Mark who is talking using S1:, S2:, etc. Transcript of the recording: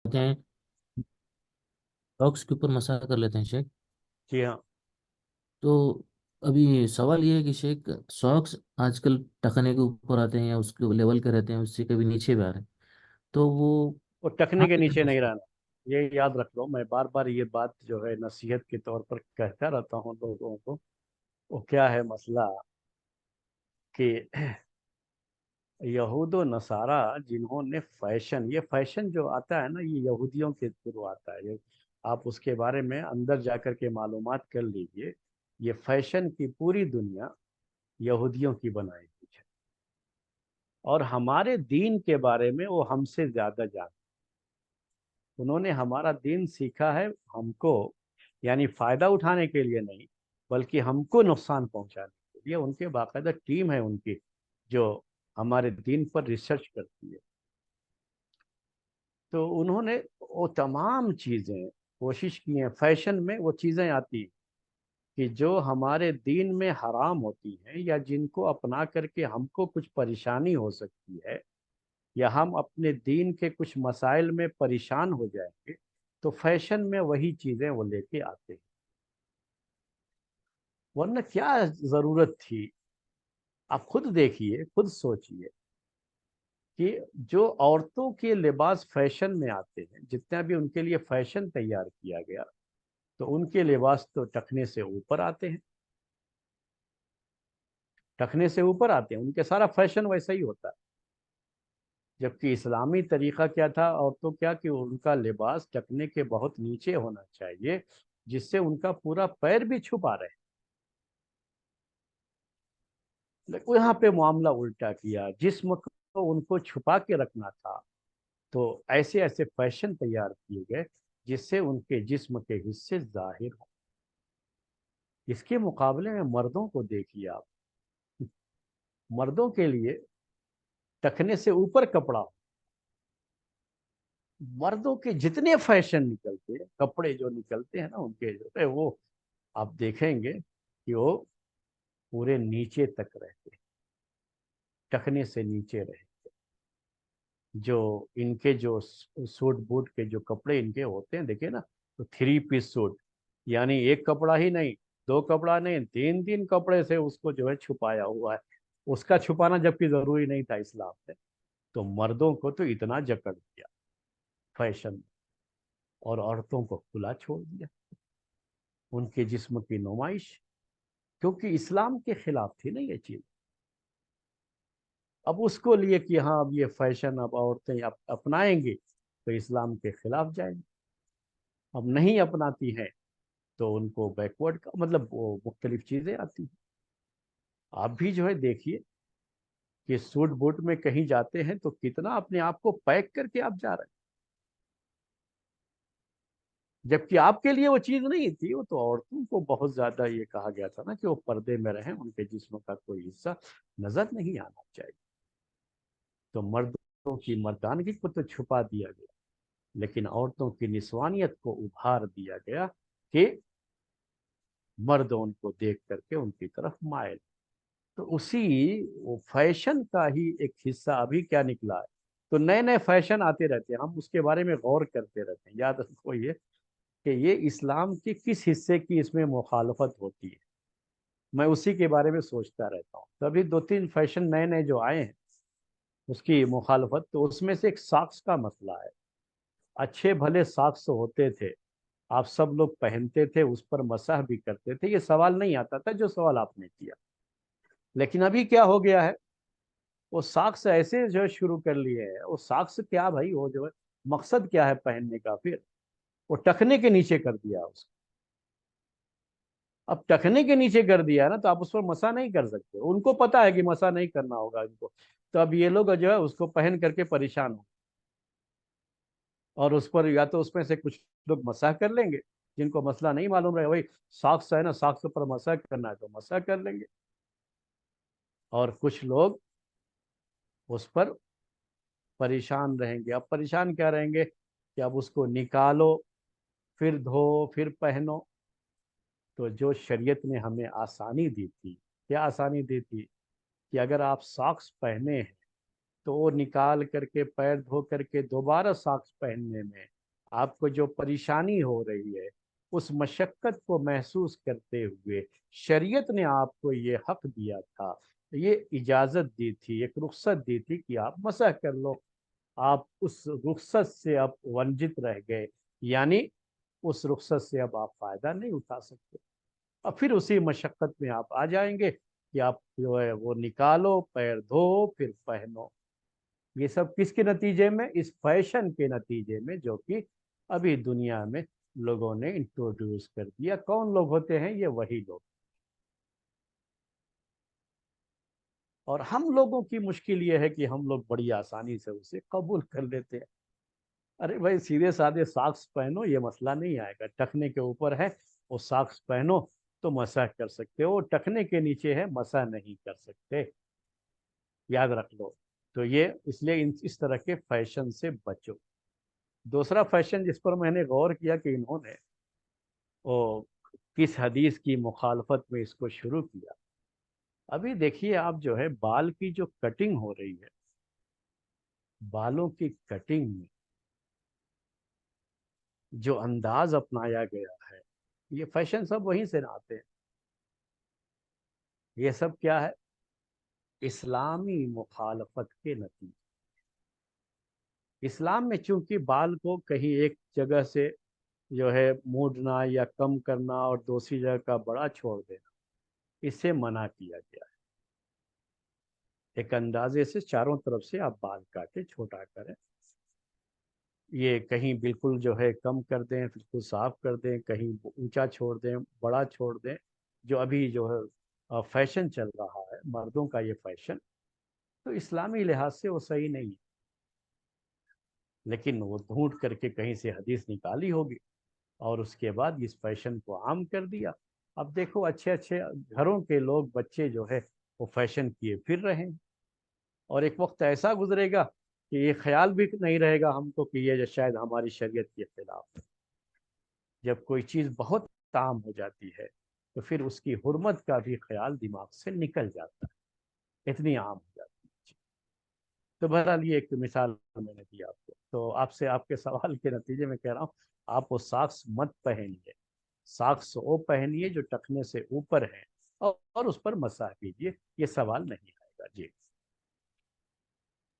S1: हैं, सॉक्स के ऊपर मसाज कर लेते हैं शेख।
S2: जी हाँ।
S1: तो अभी सवाल ये है कि शेख, सॉक्स आजकल टखने के ऊपर आते हैं या उसके लेवल के रहते हैं, उससे कभी नीचे भी आ रहे हैं, तो वो
S2: वो टकने
S1: कहाँ
S2: के
S1: पे
S2: नीचे नहीं
S1: करना
S2: रहना, ये याद रख लो। मैं बार बार ये बात जो है नसीहत के तौर पर कहता रहता हूँ लोगों को। वो क्या है मसला कि यहूद नसारा जिन्होंने फैशन, ये फैशन जो आता है ना, ये यहूदियों के थ्रू आता है। ये आप उसके बारे में अंदर जाकर के मालूमात कर लीजिए। ये फैशन की पूरी दुनिया यहूदियों की बनाई हुई है, और हमारे दीन के बारे में वो हमसे ज्यादा जानते। उन्होंने हमारा दीन सीखा है हमको, यानी फायदा उठाने के लिए नहीं, बल्कि हमको नुकसान पहुंचाने के लिए। उनके बाकायदा टीम है उनकी, जो हमारे दीन पर रिसर्च करती है। तो उन्होंने वो तमाम चीज़ें कोशिश की हैं। फैशन में वो चीज़ें आती हैं कि जो हमारे दीन में हराम होती हैं, या जिनको अपना करके हमको कुछ परेशानी हो सकती है, या हम अपने दीन के कुछ मसाइल में परेशान हो जाएंगे, तो फैशन में वही चीज़ें वो लेके आते हैं। वरना क्या ज़रूरत थी? आप खुद देखिए, खुद सोचिए कि जो औरतों के लिबास फैशन में आते हैं, जितना भी उनके लिए फैशन तैयार किया गया, तो उनके लिबास तो टखने से ऊपर आते हैं। टखने से ऊपर आते हैं, उनके सारा फैशन वैसा ही होता है। जबकि इस्लामी तरीका क्या था, और तो क्या कि उनका लिबास टखने के बहुत नीचे होना चाहिए, जिससे उनका पूरा पैर भी छुपा रहे। लेकिन यहाँ पे मामला उल्टा किया, जिस्म को उनको छुपा के रखना था, तो ऐसे ऐसे फैशन तैयार किए गए जिससे उनके जिस्म के हिस्से जाहिर हो। इसके मुकाबले में मर्दों को देखिए आप। मर्दों के लिए टखने से ऊपर कपड़ा हो। मर्दों के जितने फैशन निकलते हैं, कपड़े जो निकलते हैं ना उनके, जो है वो आप देखेंगे कि वो पूरे नीचे तक रहते हैं, टखने से नीचे रहे। जो इनके जो सूट बूट के जो कपड़े इनके होते हैं, देखिए ना, तो थ्री पीस सूट, यानी एक कपड़ा ही नहीं, दो कपड़ा नहीं, तीन तीन कपड़े से उसको जो है छुपाया हुआ है। उसका छुपाना जबकि जरूरी नहीं था इस्लाम में। तो मर्दों को तो इतना जकड़ दिया फैशन, और औरतों को खुला छोड़ दिया उनके जिस्म की नुमाइश, क्योंकि इस्लाम के खिलाफ थी ना ये चीज। अब उसको लिए कि हाँ अब ये फैशन अब औरतें अपनाएंगी, तो इस्लाम के खिलाफ जाएंगे। अब नहीं अपनाती हैं तो उनको बैकवर्ड का मतलब वो मुख्तलिफ चीजें आती हैं। आप भी जो है देखिए कि सूट बूट में कहीं जाते हैं तो कितना अपने आप को पैक करके आप जा रहे हैं, जबकि आपके लिए वो चीज नहीं थी। वो तो औरतों को बहुत ज्यादा ये कहा गया था ना कि वो पर्दे में रहें, उनके जिस्म का कोई हिस्सा नजर नहीं आना चाहिए। तो मर्दों की मर्दानगी को तो छुपा दिया गया, लेकिन औरतों की निस्वानियत को उभार दिया गया कि मर्द उनको देख करके उनकी तरफ मायल। तो उसी वो फैशन का ही एक हिस्सा अभी क्या निकला है। तो नए नए फैशन आते रहते हैं, हम उसके बारे में गौर करते रहते हैं। याद रखो ये कि ये इस्लाम के किस हिस्से की इसमें मुखालफत होती है, मैं उसी के बारे में सोचता रहता हूँ। तभी दो तीन फैशन नए नए जो आए हैं उसकी मुखालफत, तो उसमें से एक साक्स का मसला है। अच्छे भले साक्स होते थे, आप सब लोग पहनते थे, उस पर मसाह भी करते थे, ये सवाल नहीं आता था जो सवाल आपने किया। लेकिन अभी क्या हो गया है, वो साक्स ऐसे जो है शुरू कर लिए है। वो साक्स क्या भाई, वो जो है मकसद क्या है पहनने का? फिर वो टखने के नीचे कर दिया उसको। अब टखने के नीचे कर दिया है ना, तो आप उस पर मसा नहीं कर सकते। उनको पता है कि मसा नहीं करना होगा इनको, तो अब ये लोग जो है उसको पहन करके परेशान हो, और उस पर या तो उसमें से कुछ लोग मसा कर लेंगे, जिनको मसला नहीं मालूम रहे, वही साक्स है ना, साक्स पर मसा करना है तो मसा कर लेंगे। और कुछ लोग उस पर परेशान रहेंगे। अब परेशान क्या रहेंगे कि अब उसको निकालो, फिर धो, फिर पहनो। तो जो शरीयत ने हमें आसानी दी थी, क्या आसानी दी थी कि अगर आप सॉक्स पहने हैं तो वो निकाल करके पैर धो करके दोबारा सॉक्स पहनने में आपको जो परेशानी हो रही है, उस मशक्क़त को महसूस करते हुए शरीयत ने आपको ये हक दिया था, ये इजाज़त दी थी, एक रुख्सत दी थी कि आप मसह कर लो। आप उस रुख्सत से अब वंचित रह गए, यानी उस रुख्सत से अब आप फ़ायदा नहीं उठा सकते। और फिर उसी मशक्क़त में आप आ जाएंगे कि आप जो है वो निकालो, पैर धो, फिर पहनो। ये सब किसके नतीजे में? इस फैशन के नतीजे में, जो कि अभी दुनिया में लोगों ने इंट्रोड्यूस कर दिया। कौन लोग होते हैं? ये वही लोग। और हम लोगों की मुश्किल ये है कि हम लोग बड़ी आसानी से उसे कबूल कर लेते हैं। अरे भाई, सीधे साधे सॉक्स पहनो, ये मसला नहीं आएगा। टखने के ऊपर है, वो सॉक्स पहनो तो मसाज कर सकते हो, टखने के नीचे है, मसाज नहीं कर सकते। याद रख लो। तो ये इसलिए इस तरह के फैशन से बचो। दूसरा फैशन जिस पर मैंने गौर किया कि इन्होंने वो किस हदीस की मुखालफत में इसको शुरू किया। अभी देखिए आप, जो है बाल की जो कटिंग हो रही है, बालों की कटिंग में जो अंदाज अपनाया गया है, ये फैशन सब वहीं से आते हैं। ये सब क्या है? इस्लामी मुखालफत के नतीजे। इस्लाम में चूंकि बाल को कहीं एक जगह से जो है मोड़ना या कम करना और दूसरी जगह का बड़ा छोड़ देना, इससे मना किया गया है। एक अंदाजे से चारों तरफ से आप बाल काटे, छोटा करें। ये कहीं बिल्कुल जो है कम कर दें, बिल्कुल साफ कर दें, कहीं ऊंचा छोड़ दें, बड़ा छोड़ दें। जो अभी जो है फैशन चल रहा है, मर्दों का ये फैशन, तो इस्लामी लिहाज से वो सही नहीं है। लेकिन वो ढूंढ करके कहीं से हदीस निकाली होगी और उसके बाद इस फैशन को आम कर दिया। अब देखो, अच्छे अच्छे घरों के लोग, बच्चे जो है वो फैशन किए फिर रहे हैं। और एक वक्त ऐसा गुजरेगा कि ये ख्याल भी नहीं रहेगा हमको कि ये शायद हमारी शरीयत के खिलाफ है। जब कोई चीज़ बहुत आम हो जाती है तो फिर उसकी हुर्मत का भी ख्याल दिमाग से निकल जाता है, इतनी आम हो जाती है। तो बहरहाल ये एक मिसाल मैंने दी आपको। तो आपसे आपके सवाल के नतीजे में कह रहा हूँ, आप वो सॉक्स मत पहनिए। सॉक्स वो पहनिए जो टखने से ऊपर है, और उस पर मसा कीजिए। ये सवाल नहीं आएगा जी।